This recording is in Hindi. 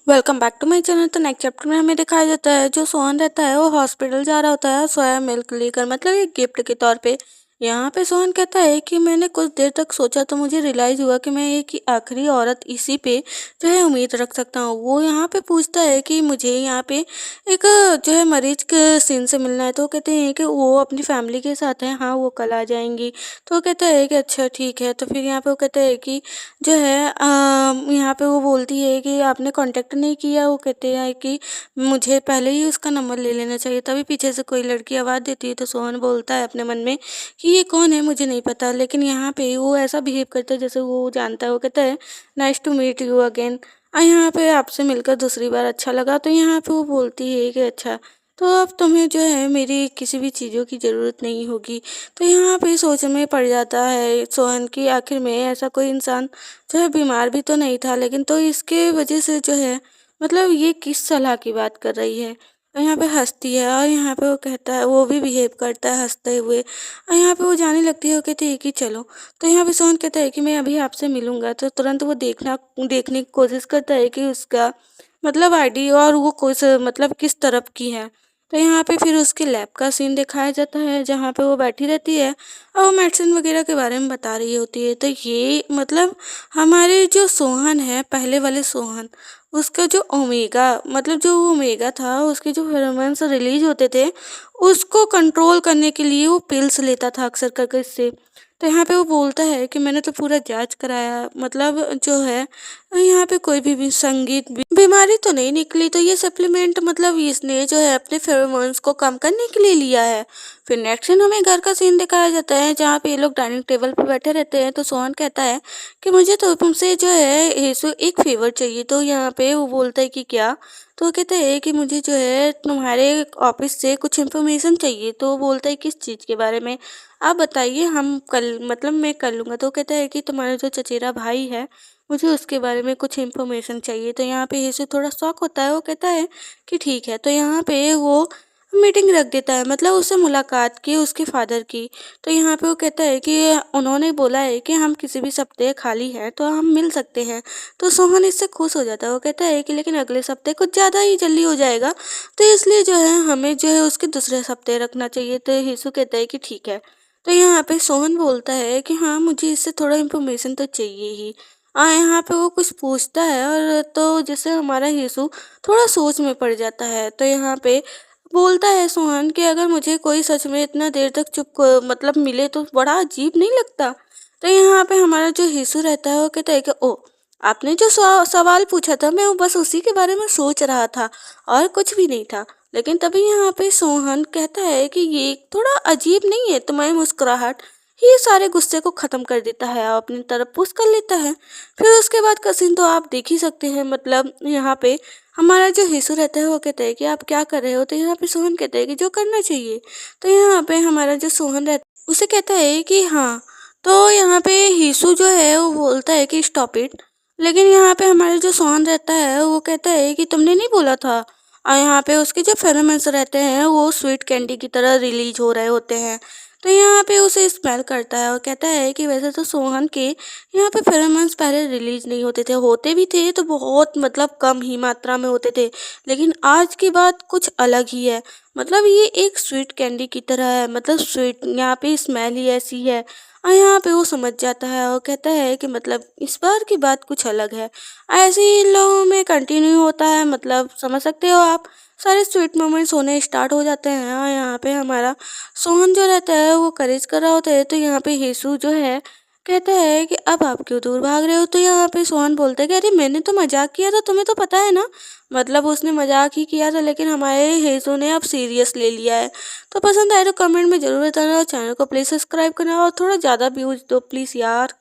Welcome back to my channel. तो नेक्स्ट चैप्टर में हमें दिखाया जाता है जो सोहन रहता है वो हॉस्पिटल जा रहा होता है सोया मिल्क लेकर, मतलब एक गिफ्ट के तौर पे। यहाँ पे सोहन कहता है कि मैंने कुछ देर तक सोचा तो मुझे रियलाइज़ हुआ कि मैं एक ही आखिरी औरत इसी पे जो है उम्मीद रख सकता हूँ। वो यहाँ पे पूछता है कि मुझे यहाँ पे एक जो है मरीज के सीन से मिलना है, तो वो कहते हैं कि वो अपनी फैमिली के साथ हैं, हाँ वो कल आ जाएंगी। तो वो कहता है कि अच्छा ठीक है। तो फिर यहाँ पे वो कहता है कि जो है यहाँ पे वो बोलती है कि आपने कांटेक्ट नहीं किया। वो कहते हैं कि मुझे पहले ही उसका नंबर ले लेना चाहिए। तभी पीछे से कोई लड़की आवाज़ देती है तो सोहन बोलता है अपने मन में कि ये कौन है मुझे नहीं पता, लेकिन यहाँ पे वो ऐसा बिहेव करता है जैसे वो जानता है। वो कहता है nice to meet you again, यहाँ पे आपसे मिलकर दूसरी बार अच्छा लगा। तो यहाँ पे वो बोलती है कि अच्छा, तो अब तुम्हें जो है मेरी किसी भी चीज़ों की ज़रूरत नहीं होगी। तो यहाँ पे सोच में पड़ जाता है सोहन की आखिर में ऐसा कोई इंसान जो है बीमार भी तो नहीं था, लेकिन तो इसके वजह से जो है मतलब ये किस सलाह की बात कर रही है। और यहाँ पे हंसती है और यहाँ पे वो कहता है, वो भी बिहेव करता है हंसते हुए। और यहाँ पे वो जाने लगती है, वो कहती है कि चलो। तो यहाँ पे सोहन कहता है कि मैं अभी आपसे मिलूंगा। तो तुरंत वो देखने की कोशिश करता है कि उसका मतलब आईडी और वो कुछ मतलब किस तरफ की है। तो यहाँ पे फिर उसके लैब का सीन दिखाया जाता है जहाँ पे वो बैठी रहती है और वो मेडिसिन वगैरह के बारे में बता रही होती है। तो ये मतलब हमारे जो सोहन है, पहले वाले सोहन, उसका जो ओमेगा मतलब जो ओमेगा था, उसके जो फेरोमोन्स रिलीज होते थे उसको कंट्रोल करने के लिए वो पिल्स लेता था अक्सर करके इससे। तो यहाँ पे वो बोलता है कि मैंने तो पूरा जांच कराया, मतलब जो है यहाँ पे कोई भी संगीत बीमारी तो नहीं निकली। तो ये सप्लीमेंट मतलब इसने जो है अपने फेरोमोन्स को कम करने के लिए लिया है। फिर नेक्स्ट सीन हमें घर का सीन दिखाया जाता है जहाँ पे ये लोग डाइनिंग टेबल पर बैठे रहते हैं। तो सोहन कहता है कि मुझे तो तुमसे जो है येसु एक फेवर चाहिए। तो यहाँ पे वो बोलता है कि क्या। तो वो कहता है कि मुझे जो है तुम्हारे ऑफिस से कुछ इन्फॉर्मेशन चाहिए। तो वो बोलता है किस चीज़ के बारे में, आप बताइए, हम कल मतलब मैं कर लूँगा। तो वो कहता है कि तुम्हारा जो चचेरा भाई है, मुझे उसके बारे में कुछ इन्फॉर्मेशन चाहिए। तो यहाँ पे येसु थोड़ा शॉक होता है। वो कहता है कि ठीक है। तो यहाँ पे वो मीटिंग रख देता है, मतलब उससे मुलाकात की उसके फादर की। तो यहाँ पे वो कहता है कि उन्होंने बोला है कि हम किसी भी सप्ताह खाली हैं तो हम मिल सकते हैं। तो सोहन इससे खुश हो जाता है। वो कहता है कि लेकिन अगले सप्ताह कुछ ज़्यादा ही जल्दी हो जाएगा, तो इसलिए जो है हमें जो है उसके दूसरे सप्ताह रखना चाहिए। तो येसु कहता है कि ठीक है। तो यहाँ पे सोहन बोलता है कि हाँ मुझे इससे थोड़ा इन्फॉर्मेशन तो चाहिए ही। यहाँ पे वो कुछ पूछता है और तो जिससे हमारा येसु थोड़ा सोच में पड़ जाता है। तो यहाँ पे बोलता है सोहन कि अगर मुझे कोई सच में इतना देर तक मतलब मिले तो बड़ा अजीब नहीं लगता। तो यहाँ पे हमारा जो येसु रहता है वो कहता है कि ओ, आपने जो सवाल पूछा था मैं वो बस उसी के बारे में सोच रहा था और कुछ भी नहीं था। लेकिन तभी यहाँ पे सोहन कहता है कि ये थोड़ा अजीब नहीं है, तुम्हारी मुस्कुराहट ये सारे गुस्से को ख़त्म कर देता है और अपनी तरफ पुश कर लेता है। फिर उसके बाद का सीन तो आप देख ही सकते हैं। मतलब यहाँ पे हमारा जो येसु रहता है वो कहता है कि आप क्या कर रहे हो। तो यहाँ पे सोहन कहता है कि जो करना चाहिए। तो यहाँ पे हमारा जो सोहन रहता है उसे कहता है कि हाँ। तो यहाँ पे येसु जो है वो बोलता है कि स्टॉप इट। लेकिन यहाँ पे हमारा जो सोहन रहता है वो कहता है कि तुमने नहीं बोला था। और यहाँ पे उसके जो फेरोमोन्स रहते हैं वो स्वीट कैंडी की तरह रिलीज हो रहे होते हैं। तो यहाँ पे उसे स्मेल करता है और कहता है कि वैसे तो सोहन के यहाँ पे फेरोमोन्स पहले रिलीज नहीं होते थे, होते भी थे तो बहुत मतलब कम ही मात्रा में होते थे। लेकिन आज की बात कुछ अलग ही है। मतलब ये एक स्वीट कैंडी की तरह है, मतलब स्वीट यहाँ पे स्मेल ही ऐसी है। और यहाँ पे वो समझ जाता है और कहता है कि मतलब इस बार की बात कुछ अलग है। ऐसे ही इन लोगों में कंटिन्यू होता है, मतलब समझ सकते हो आप। सारे स्वीट मोमेंट्स होने स्टार्ट हो जाते हैं और यहाँ पे हमारा सोहन जो रहता है वो करेज कर रहा होता है। तो यहाँ पे येसु जो है कहता है कि अब आप क्यों दूर भाग रहे हो। तो यहाँ पे सोहन बोलता है कि अरे मैंने तो मजाक किया था, तुम्हें तो पता है ना। मतलब उसने मजाक ही किया था, लेकिन हमारे येसु ने अब सीरियस ले लिया है। तो पसंद आए तो कमेंट में ज़रूर बताना और चैनल को प्लीज़ सब्सक्राइब करना और थोड़ा ज़्यादा व्यूज दो प्लीज़ यार।